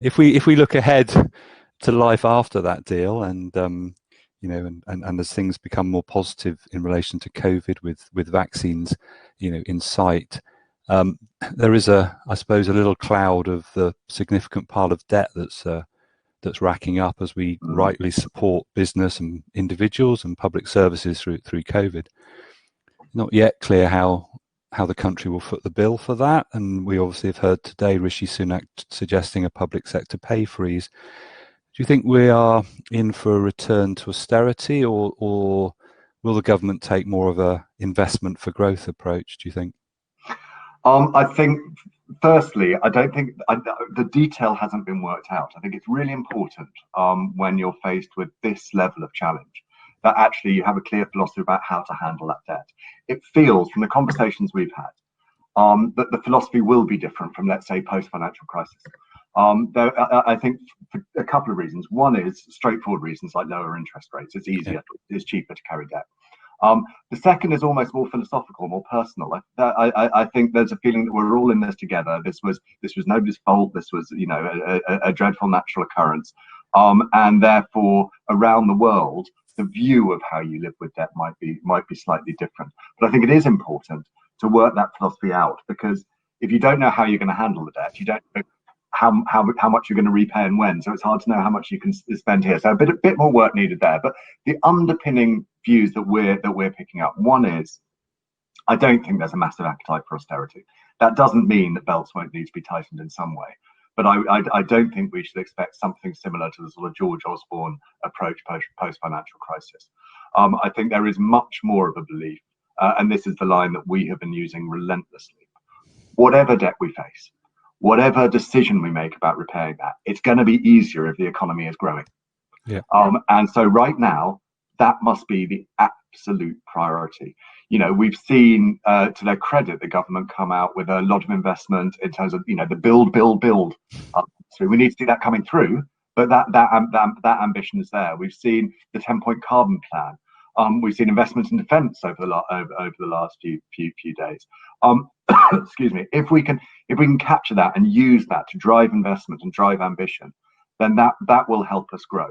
If we look ahead to life after that deal, and and as things become more positive in relation to COVID with vaccines, in sight, there is I suppose, a little cloud of the significant pile of debt that's racking up as we rightly support business and individuals and public services through COVID. Not yet clear how the country will foot the bill for that, and we obviously have heard today Rishi Sunak suggesting a public sector pay freeze. Do you think we are in for a return to austerity, or will the government take more of a investment for growth approach, do you think? I think, firstly, I don't think the detail hasn't been worked out. I think it's really important when you're faced with this level of challenge that actually you have a clear philosophy about how to handle that debt. It feels, from the conversations we've had, that the philosophy will be different from, let's say, post-financial crisis. I think for a couple of reasons. One is straightforward reasons like lower interest rates. It's easier, it's cheaper to carry debt. The second is almost more philosophical, more personal. I think there's a feeling that we're all in this together. This was nobody's fault. This was, a dreadful natural occurrence, and therefore around the world, the view of how you live with debt might be slightly different. But I think it is important to work that philosophy out, because if you don't know how you're going to handle the debt, you don't know how much you're going to repay and when. So it's hard to know how much you can spend here. So a bit more work needed there. But the underpinning views that we're picking up, one is, I don't think there's a massive appetite for austerity. That doesn't mean that belts won't need to be tightened in some way. But I don't think we should expect something similar to the sort of George Osborne approach post-financial crisis. I think there is much more of a belief, and this is the line that we have been using relentlessly. Whatever debt we face, whatever decision we make about repaying that, it's going to be easier if the economy is growing. Yeah. And so right now, that must be the absolute priority. We've seen, to their credit, the government come out with a lot of investment in terms of, the build. So we need to see that coming through, but that ambition is there. We've seen the 10-point carbon plan. We've seen investments in defence over the last few days. Excuse me. If we can capture that and use that to drive investment and drive ambition, then that will help us grow.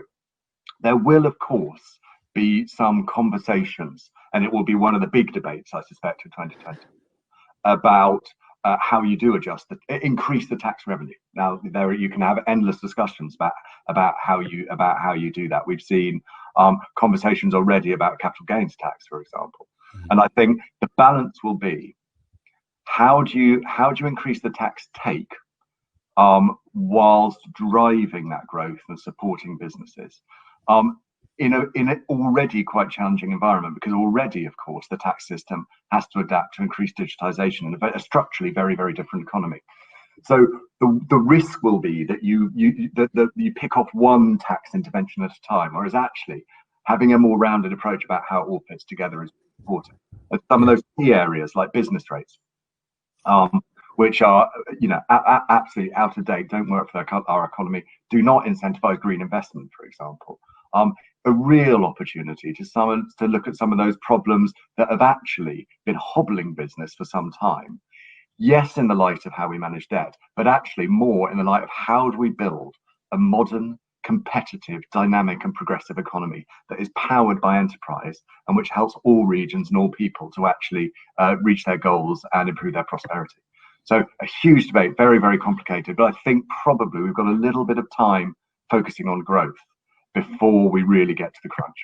There will, of course, be some conversations, and it will be one of the big debates, I suspect, of 2020, about how you do increase the tax revenue. Now, there you can have endless discussions about how you do that. We've seen conversations already about capital gains tax, for example, and I think the balance will be, how do you increase the tax take whilst driving that growth and supporting businesses in an already quite challenging environment, because already, of course, the tax system has to adapt to increased digitization in a structurally very, very different economy. So the risk will be that you pick off one tax intervention at a time, whereas actually having a more rounded approach about how it all fits together is important. And some of those key areas like business rates, which are absolutely out of date, don't work for our economy, do not incentivize green investment, for example. A real opportunity to look at some of those problems that have actually been hobbling business for some time. Yes, in the light of how we manage debt, but actually more in the light of how do we build a modern, competitive, dynamic and progressive economy that is powered by enterprise and which helps all regions and all people to actually reach their goals and improve their prosperity. So a huge debate, very, very complicated, but I think probably we've got a little bit of time focusing on growth before we really get to the crunch.